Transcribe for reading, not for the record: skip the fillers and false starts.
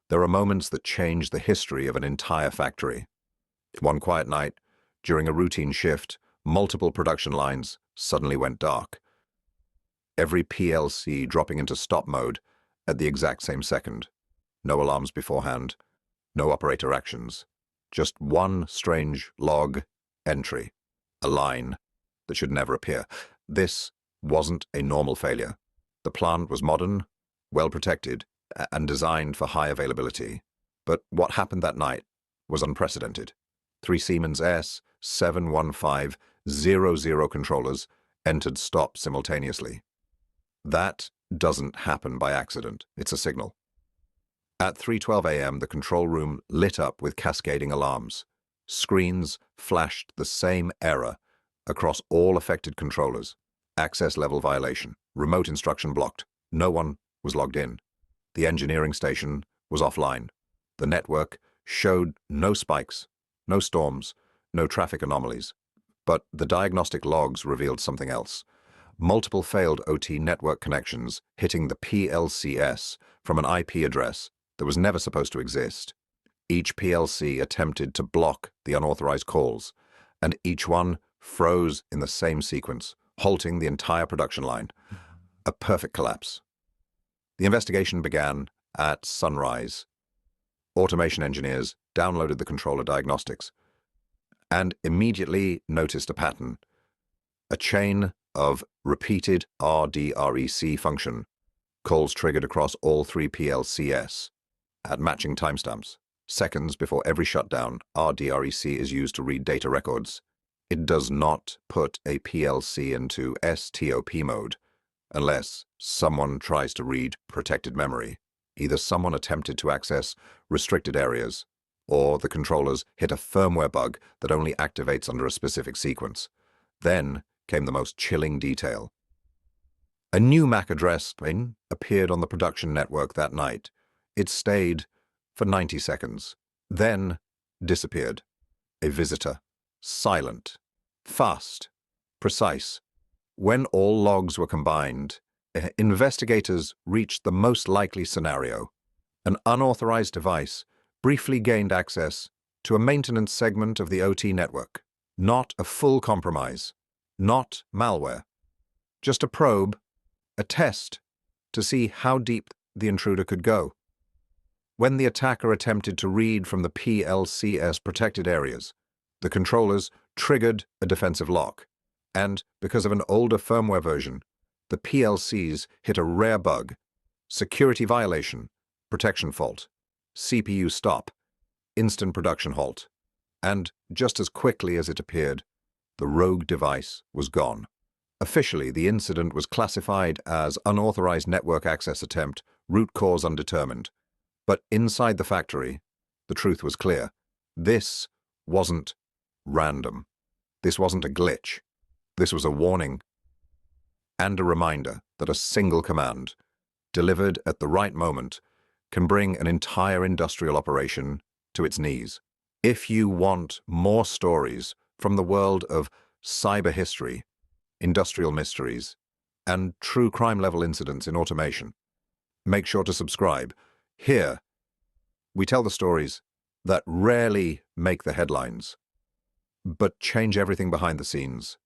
There are moments that change the history of an entire factory. One quiet night, during a routine shift, multiple production lines suddenly went dark. Every PLC dropping into stop mode at the exact same second. No alarms beforehand, no operator actions. Just one strange log entry, a line that should never appear. This wasn't a normal failure. The plant was modern, well protected, and designed for high availability. But what happened that night was unprecedented. 3 Siemens S7-1500 controllers entered stop simultaneously. That doesn't happen by accident. It's a signal. At 3:12 a.m., the control room lit up with cascading alarms. Screens flashed the same error across all affected controllers. Access level violation. Remote instruction blocked. No one was logged in. The engineering station was offline. The network showed no spikes, no storms, no traffic anomalies. But the diagnostic logs revealed something else. Multiple failed OT network connections hitting the PLCS from an IP address that was never supposed to exist. Each PLC attempted to block the unauthorized calls, and each one froze in the same sequence, halting the entire production line. A perfect collapse. The investigation began at sunrise. Automation engineers downloaded the controller diagnostics and immediately noticed a pattern, a chain of repeated RDREC function calls triggered across all 3 PLCs at matching timestamps. Seconds before every shutdown, RDREC is used to read data records. It does not put a PLC into STOP mode unless someone tries to read protected memory. Either someone attempted to access restricted areas, or the controllers hit a firmware bug that only activates under a specific sequence. Then came the most chilling detail. A new MAC address appeared on the production network that night. It stayed for 90 seconds, then disappeared. A visitor, silent, fast, precise. When all logs were combined, investigators reached the most likely scenario. An unauthorized device briefly gained access to a maintenance segment of the OT network. Not a full compromise, not malware. Just a probe, a test to see how deep the intruder could go. When the attacker attempted to read from the PLC's protected areas, the controllers triggered a defensive lock, and because of an older firmware version, the PLCs hit a rare bug: security violation, protection fault, CPU stop, instant production halt. And just as quickly as it appeared, the rogue device was gone. Officially, the incident was classified as unauthorized network access attempt, root cause undetermined. But inside the factory, the truth was clear. This wasn't random. This wasn't a glitch. This was a warning and a reminder that a single command, delivered at the right moment, can bring an entire industrial operation to its knees. If you want more stories from the world of cyber history, industrial mysteries, and true crime-level incidents in automation, make sure to subscribe. Here, we tell the stories that rarely make the headlines, but change everything behind the scenes.